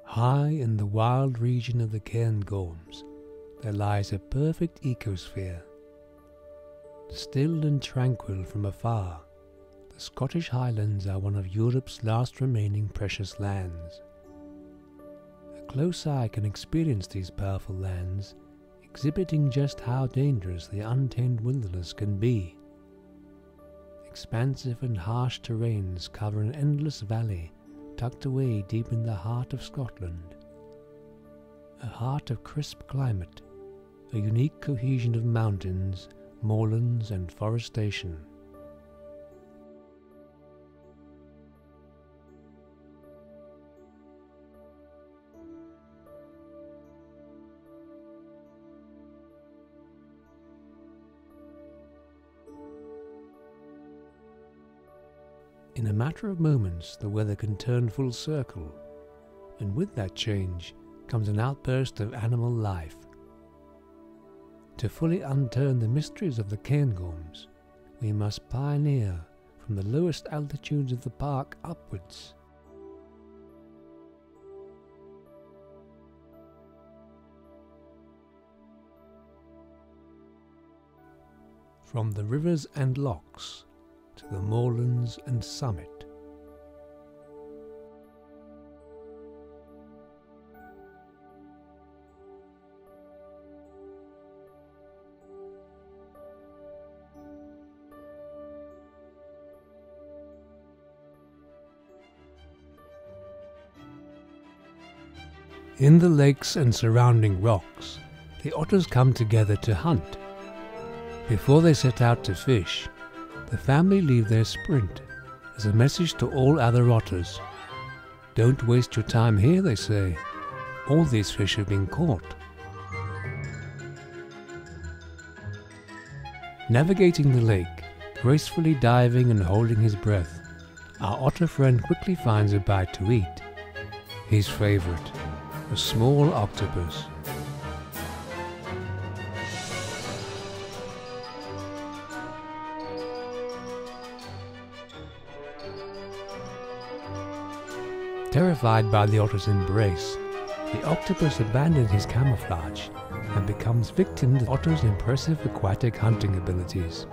High in the wild region of the Cairngorms, there lies a perfect ecosphere. Still and tranquil from afar, the Scottish Highlands are one of Europe's last remaining precious lands. A close eye can experience these powerful lands, exhibiting just how dangerous the untamed wilderness can be. Expansive and harsh terrains cover an endless valley tucked away deep in the heart of Scotland. A heart of crisp climate, a unique cohesion of mountains, moorlands and forestation. In a matter of moments, the weather can turn full circle, and with that change comes an outburst of animal life. To fully unturn the mysteries of the Cairngorms, we must pioneer from the lowest altitudes of the park upwards. From the rivers and lochs to the moorlands and summit. In the lakes and surrounding rocks, the otters come together to hunt. Before they set out to fish, the family leave their sprint as a message to all other otters. Don't waste your time here, they say. All these fish have been caught. Navigating the lake, gracefully diving and holding his breath, our otter friend quickly finds a bite to eat. His favorite, a small octopus. Terrified by the otter's embrace, the octopus abandons his camouflage and becomes victim to the otter's impressive aquatic hunting abilities.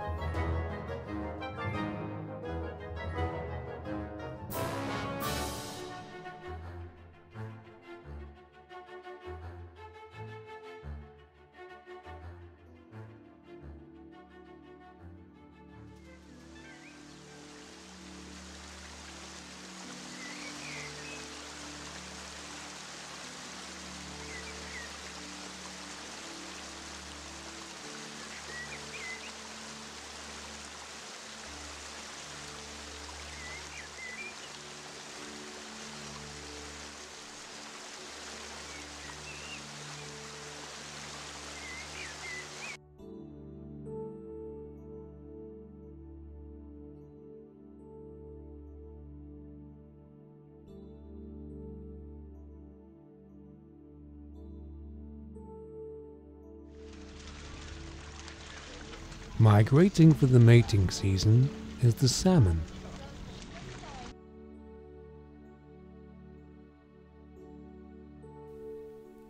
Migrating for the mating season is the salmon.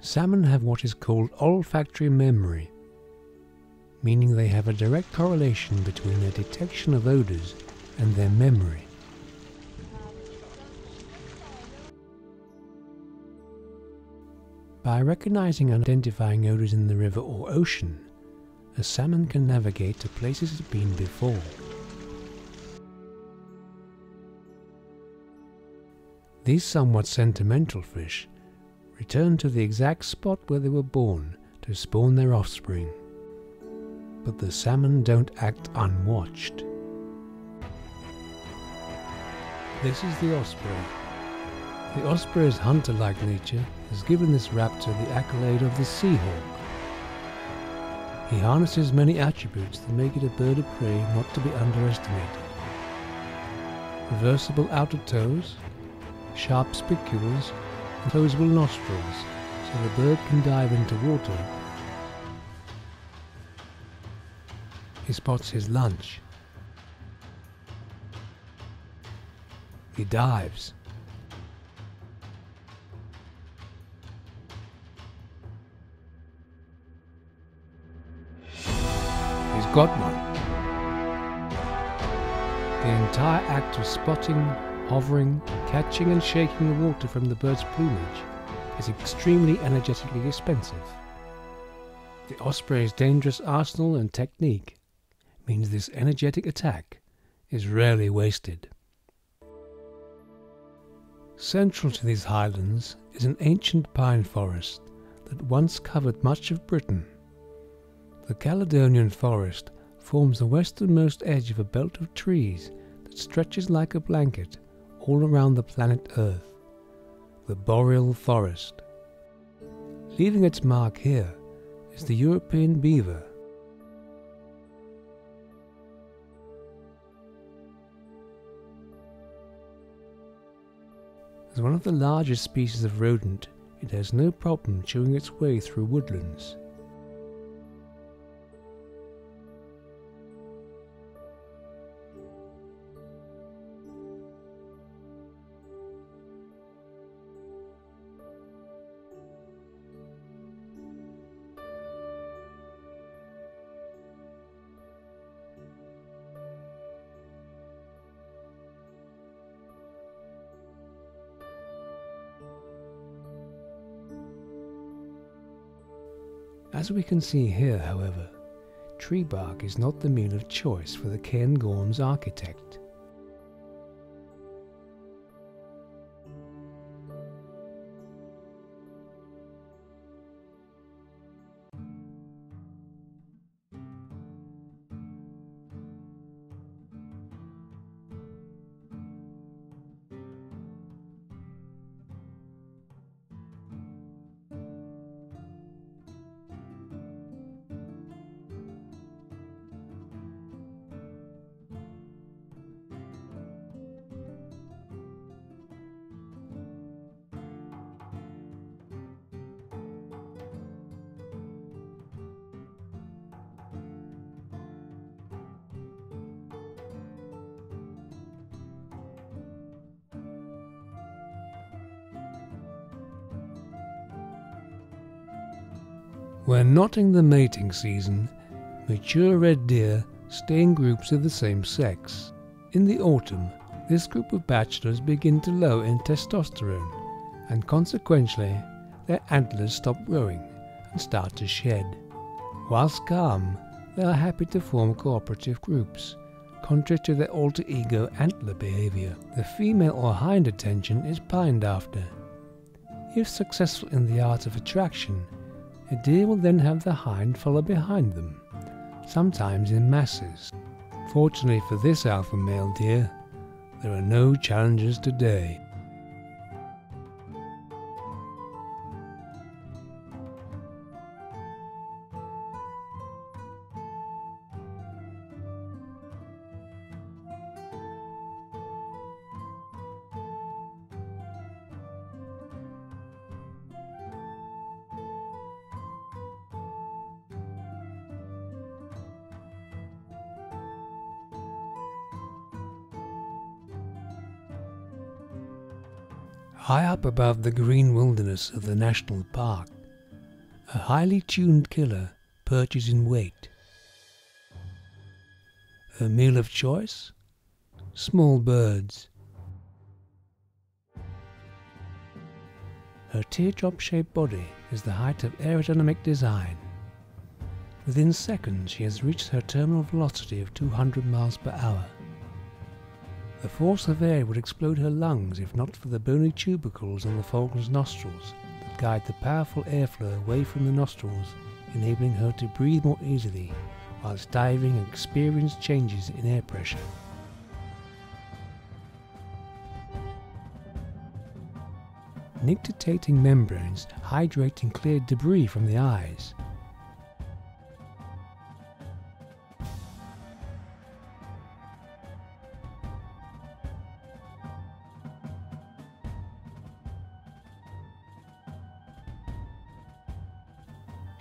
Salmon have what is called olfactory memory, meaning they have a direct correlation between their detection of odors and their memory. By recognizing and identifying odors in the river or ocean, a salmon can navigate to places it's been before. These somewhat sentimental fish return to the exact spot where they were born to spawn their offspring. But the salmon don't act unwatched. This is the osprey. The osprey's hunter-like nature has given this raptor the accolade of the sea hawk. He harnesses many attributes that make it a bird of prey not to be underestimated. Reversible outer toes, sharp spicules, and closable nostrils, so the bird can dive into water. He spots his lunch. He dives. got one. The entire act of spotting, hovering, catching and shaking the water from the bird's plumage is extremely energetically expensive. The osprey's dangerous arsenal and technique means this energetic attack is rarely wasted. Central to these highlands is an ancient pine forest that once covered much of Britain. The Caledonian forest forms the westernmost edge of a belt of trees that stretches like a blanket all around the planet Earth, the boreal forest. Leaving its mark here is the European beaver. As one of the largest species of rodent, it has no problem chewing its way through woodlands. As we can see here, however, tree bark is not the meal of choice for the cairngorm's architect. When not in the mating season, mature red deer stay in groups of the same sex. In the autumn, this group of bachelors begin to lower in testosterone, and consequently, their antlers stop growing and start to shed. Whilst calm, they are happy to form cooperative groups, contrary to their alter ego antler behavior. The female or hind attention is pined after. If successful in the art of attraction, a deer will then have the hind follow behind them, sometimes in masses. Fortunately for this alpha male deer, there are no challengers today. High up above the green wilderness of the national park, a highly tuned killer perches in wait. Her meal of choice? Small birds. Her teardrop-shaped body is the height of aerodynamic design. Within seconds she has reached her terminal velocity of 200 miles per hour. The force of air would explode her lungs if not for the bony tubercles on the falcon's nostrils that guide the powerful airflow away from the nostrils, enabling her to breathe more easily whilst diving and experience changes in air pressure. Nictitating membranes hydrate and clear debris from the eyes.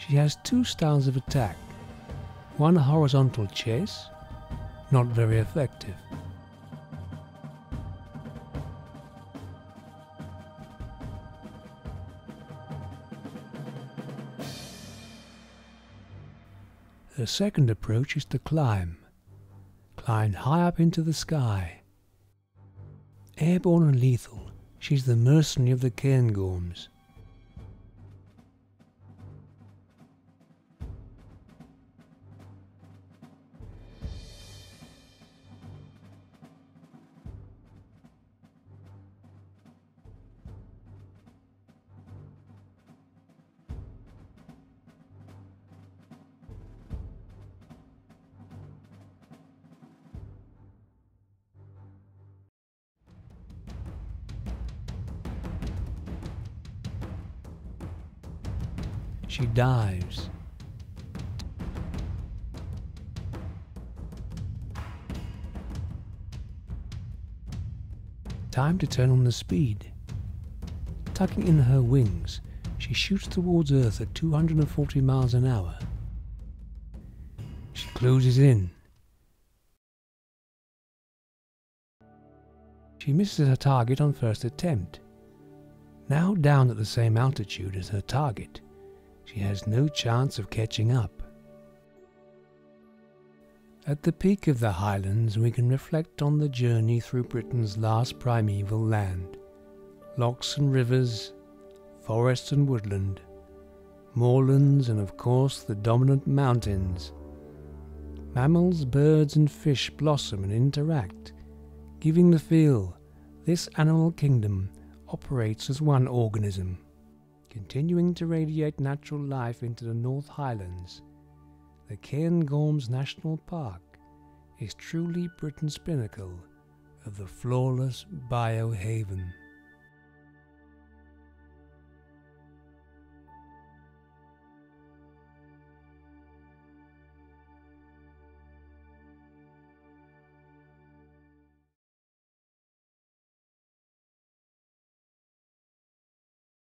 She has two styles of attack. One horizontal chase, not very effective. Her second approach is to climb high up into the sky. Airborne and lethal, she's the mercenary of the cairngorms. She dives. Time to turn on the speed. Tucking in her wings, she shoots towards Earth at 240 miles an hour. She closes in. She misses her target on first attempt. Now down at the same altitude as her target, she has no chance of catching up. At the peak of the Highlands, we can reflect on the journey through Britain's last primeval land. Lochs and rivers, forests and woodland, moorlands and of course the dominant mountains. Mammals, birds and fish blossom and interact, giving the feel this animal kingdom operates as one organism. Continuing to radiate natural life into the North Highlands, the Cairngorms National Park is truly Britain's pinnacle of the flawless biohaven.